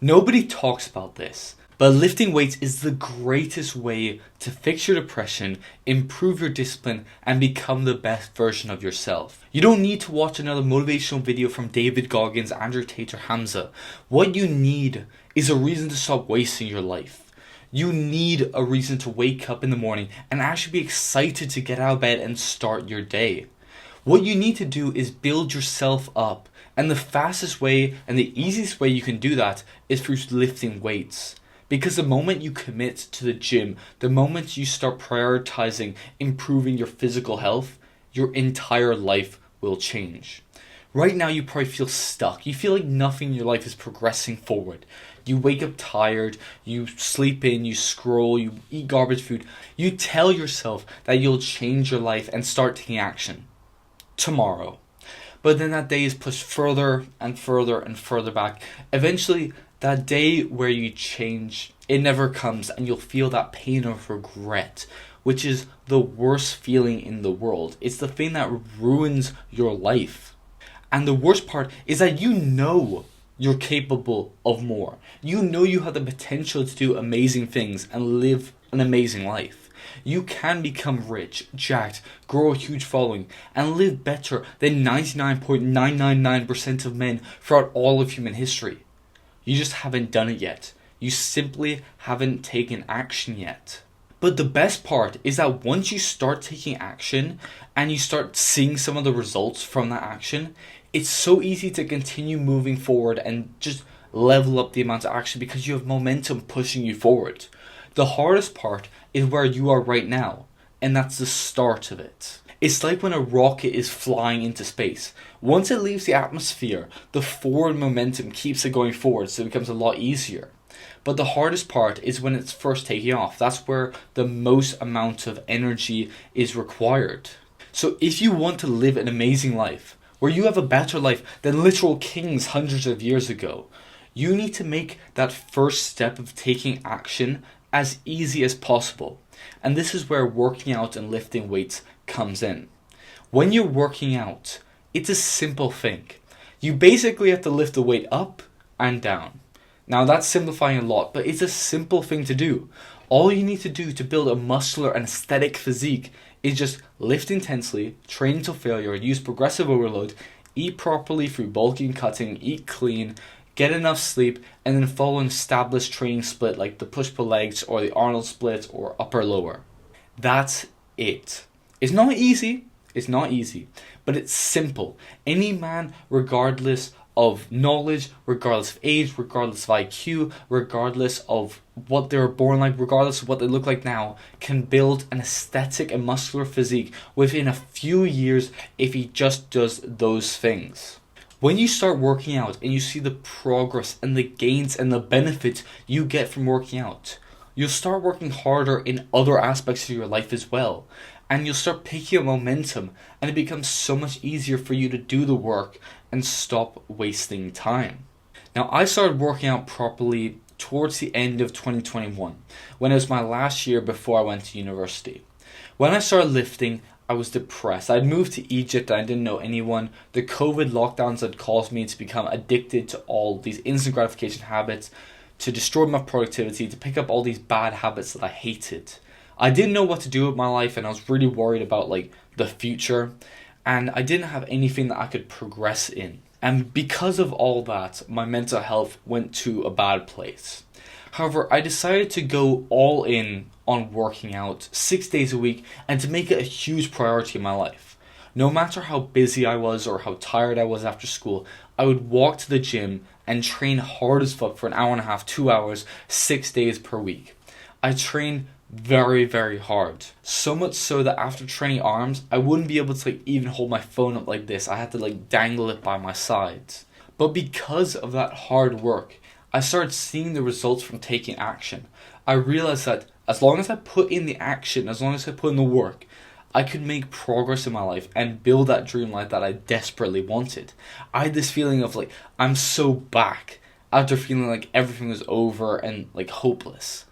Nobody talks about this, but lifting weights is the greatest way to fix your depression, improve your discipline, and become the best version of yourself. You don't need to watch another motivational video from David Goggins, Andrew Tate, or Hamza. What you need is a reason to stop wasting your life. You need a reason to wake up in the morning and actually be excited to get out of bed and start your day. What you need to do is build yourself up. And the fastest way and the easiest way you can do that is through lifting weights. Because the moment you commit to the gym, the moment you start prioritizing improving your physical health, your entire life will change. Right now you probably feel stuck. You feel like nothing in your life is progressing forward. You wake up tired, you sleep in, you scroll, you eat garbage food. You tell yourself that you'll change your life and start taking action tomorrow. But then that day is pushed further and further and further back. Eventually, that day where you change, it never comes, and you'll feel that pain of regret, which is the worst feeling in the world. It's the thing that ruins your life. And the worst part is that you know you're capable of more. You know you have the potential to do amazing things and live an amazing life. You can become rich, jacked, grow a huge following, and live better than 99.999% of men throughout all of human history. You just haven't done it yet. You simply haven't taken action yet. But the best part is that once you start taking action and you start seeing some of the results from that action, it's so easy to continue moving forward and just level up the amount of action because you have momentum pushing you forward. The hardest part is where you are right now, and that's the start of it. It's like when a rocket is flying into space. Once it leaves the atmosphere, the forward momentum keeps it going forward, so it becomes a lot easier. But the hardest part is when it's first taking off. That's where the most amount of energy is required. So if you want to live an amazing life, where you have a better life than literal kings hundreds of years ago, you need to make that first step of taking action as easy as possible. And this is where working out and lifting weights comes in. When you're working out, it's a simple thing. You basically have to lift the weight up and down. Now that's simplifying a lot, but it's a simple thing to do. All you need to do to build a muscular and aesthetic physique is just lift intensely, train till failure, use progressive overload, eat properly through bulking, cutting, eat clean, get enough sleep, and then follow an established training split like the push-pull legs or the Arnold split or upper-lower. That's it. It's not easy, but it's simple. Any man, regardless of knowledge, regardless of age, regardless of IQ, regardless of what they were born like, regardless of what they look like now, can build an aesthetic and muscular physique within a few years if he just does those things. When you start working out and you see the progress and the gains and the benefits you get from working out, you'll start working harder in other aspects of your life as well. And you'll start picking up momentum, and it becomes so much easier for you to do the work and stop wasting time. Now, I started working out properly towards the end of 2021, when it was my last year before I went to university. When I started lifting, I was depressed. I'd moved to Egypt and I didn't know anyone. The COVID lockdowns had caused me to become addicted to all these instant gratification habits, to destroy my productivity, to pick up all these bad habits that I hated. I didn't know what to do with my life, and I was really worried about the future, and I didn't have anything that I could progress in. And because of all that, my mental health went to a bad place. However, I decided to go all in on working out 6 days a week and to make it a huge priority in my life. No matter how busy I was or how tired I was after school, I would walk to the gym and train hard as fuck for an hour and a half, 2 hours, 6 days per week. I trained very, very hard. So much so that after training arms, I wouldn't be able to even hold my phone up like this. I had to dangle it by my sides. But because of that hard work, I started seeing the results from taking action. I realized that as long as I put in the action, as long as I put in the work, I could make progress in my life and build that dream life that I desperately wanted. I had this feeling of I'm so back after feeling like everything was over and hopeless.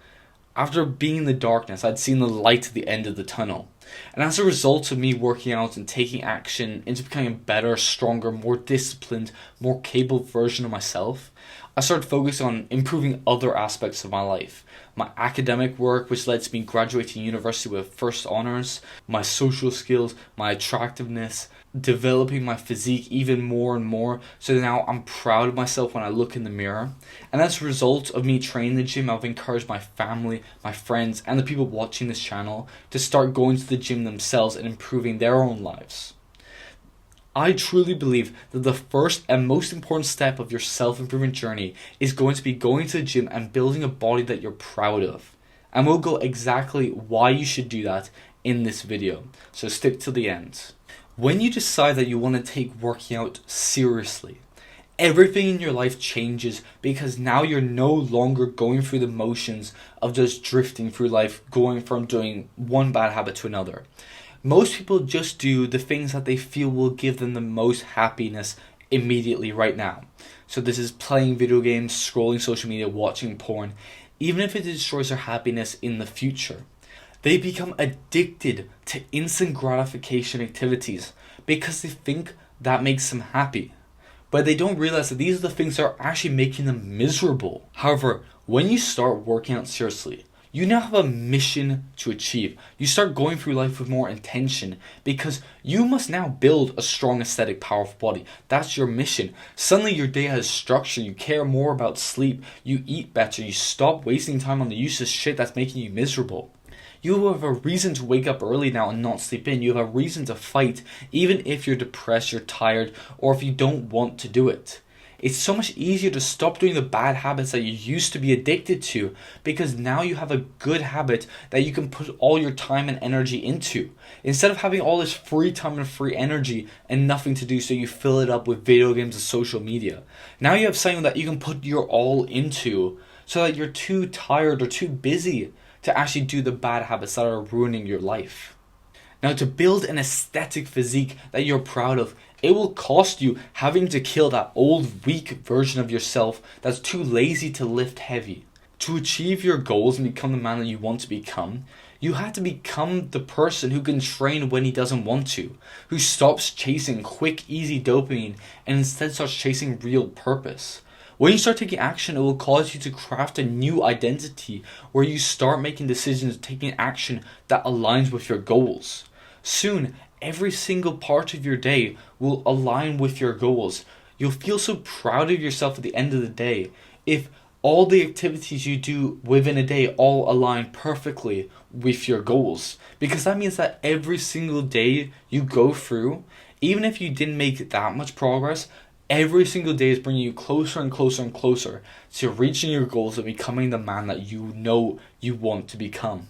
After being in the darkness, I'd seen the light at the end of the tunnel. And as a result of me working out and taking action into becoming a better, stronger, more disciplined, more capable version of myself, I started focusing on improving other aspects of my life. My academic work, which led to me graduating university with first honors, my social skills, my attractiveness, developing my physique even more and more. So now I'm proud of myself when I look in the mirror. And as a result of me training the gym, I've encouraged my family, my friends, and the people watching this channel to start going to the gym themselves and improving their own lives. I truly believe that the first and most important step of your self-improvement journey is going to be going to the gym and building a body that you're proud of. And we'll go exactly why you should do that in this video, so stick to the end. When you decide that you want to take working out seriously, everything in your life changes because now you're no longer going through the motions of just drifting through life, going from doing one bad habit to another. Most people just do the things that they feel will give them the most happiness immediately right now. So this is playing video games, scrolling social media, watching porn, even if it destroys their happiness in the future. They become addicted to instant gratification activities because they think that makes them happy. But they don't realize that these are the things that are actually making them miserable. However, when you start working out seriously, you now have a mission to achieve. You start going through life with more intention because you must now build a strong, aesthetic, powerful body. That's your mission. Suddenly your day has structure. You care more about sleep. You eat better. You stop wasting time on the useless shit that's making you miserable. You have a reason to wake up early now and not sleep in. You have a reason to fight even if you're depressed, you're tired, or if you don't want to do it. It's so much easier to stop doing the bad habits that you used to be addicted to because now you have a good habit that you can put all your time and energy into. Instead of having all this free time and free energy and nothing to do, so you fill it up with video games and social media. Now you have something that you can put your all into so that you're too tired or too busy to actually do the bad habits that are ruining your life. Now, to build an aesthetic physique that you're proud of, it will cost you having to kill that old, weak version of yourself that's too lazy to lift heavy. To achieve your goals and become the man that you want to become, you have to become the person who can train when he doesn't want to, who stops chasing quick, easy dopamine and instead starts chasing real purpose. When you start taking action, it will cause you to craft a new identity where you start making decisions, taking action that aligns with your goals. Soon, every single part of your day will align with your goals. You'll feel so proud of yourself at the end of the day if all the activities you do within a day all align perfectly with your goals. Because that means that every single day you go through, even if you didn't make that much progress, every single day is bringing you closer and closer and closer to reaching your goals and becoming the man that you know you want to become.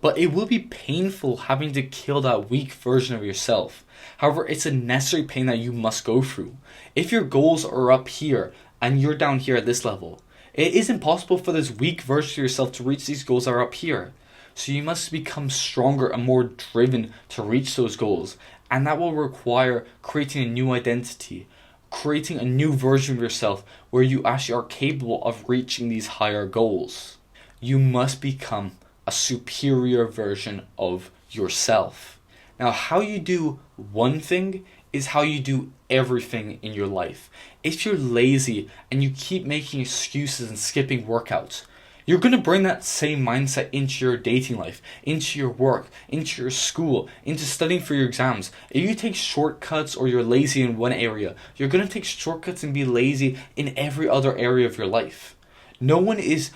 But it will be painful having to kill that weak version of yourself. However, it's a necessary pain that you must go through. If your goals are up here and you're down here at this level, it is impossible for this weak version of yourself to reach these goals that are up here. So you must become stronger and more driven to reach those goals. And that will require creating a new identity, creating a new version of yourself where you actually are capable of reaching these higher goals. You must become a superior version of yourself. Now, how you do one thing is how you do everything in your life. If you're lazy and you keep making excuses and skipping workouts, you're going to bring that same mindset into your dating life, into your work, into your school, into studying for your exams. If you take shortcuts or you're lazy in one area, you're going to take shortcuts and be lazy in every other area of your life. No one is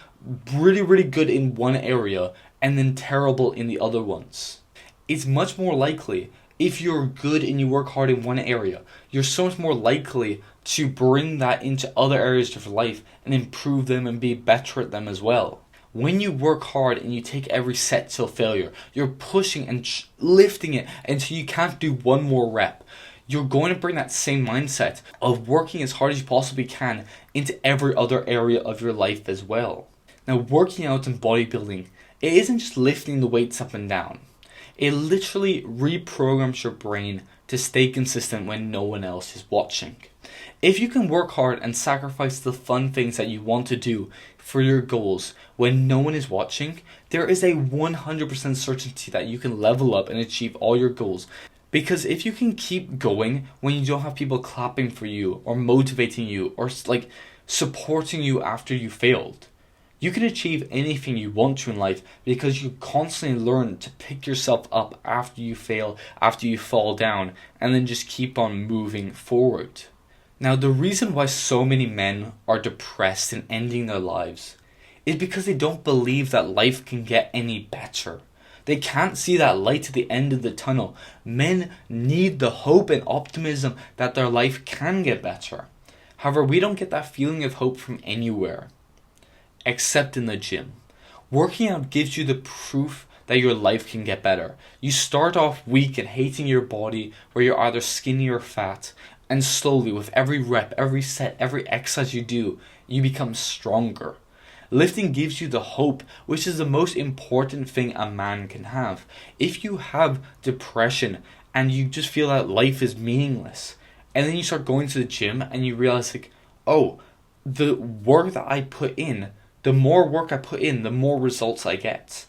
really, really good in one area and then terrible in the other ones. It's much more likely if you're good and you work hard in one area, you're so much more likely to bring that into other areas of your life and improve them and be better at them as well. When you work hard and you take every set till failure, you're pushing and lifting it until you can't do one more rep. You're going to bring that same mindset of working as hard as you possibly can into every other area of your life as well. Now, working out and bodybuilding, it isn't just lifting the weights up and down. It literally reprograms your brain to stay consistent when no one else is watching. If you can work hard and sacrifice the fun things that you want to do for your goals when no one is watching, there is a 100% certainty that you can level up and achieve all your goals. Because if you can keep going when you don't have people clapping for you or motivating you or supporting you after you failed. You can achieve anything you want to in life because you constantly learn to pick yourself up after you fail, after you fall down, and then just keep on moving forward. Now, the reason why so many men are depressed and ending their lives is because they don't believe that life can get any better. They can't see that light at the end of the tunnel. Men need the hope and optimism that their life can get better. However, we don't get that feeling of hope from anywhere except in the gym. Working out gives you the proof that your life can get better. You start off weak and hating your body, where you're either skinny or fat, and slowly, with every rep, every set, every exercise you do, you become stronger. Lifting gives you the hope, which is the most important thing a man can have. If you have depression and you just feel that life is meaningless, and then you start going to the gym and you realize, like, oh, the work that I put in, the more work I put in, the more results I get.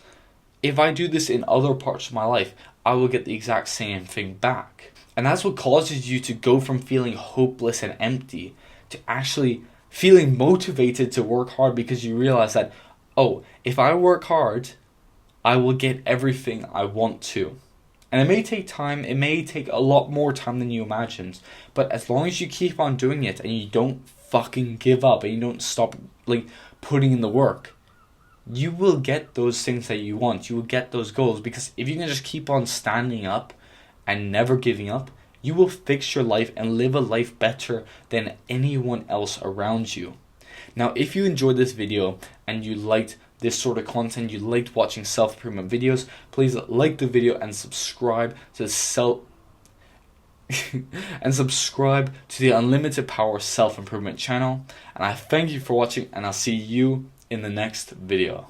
If I do this in other parts of my life, I will get the exact same thing back. And that's what causes you to go from feeling hopeless and empty to actually feeling motivated to work hard, because you realize that, oh, if I work hard, I will get everything I want to. And it may take time, it may take a lot more time than you imagined, but as long as you keep on doing it and you don't fucking give up and you don't stop putting in the work, you will get those things that you want. You will get those goals, because if you can just keep on standing up and never giving up, you will fix your life and live a life better than anyone else around you. Now, if you enjoyed this video and you liked this sort of content, you liked watching self-improvement videos, please like the video and subscribe to the Unlimited Power Self-Improvement channel. And I thank you for watching, and I'll see you in the next video.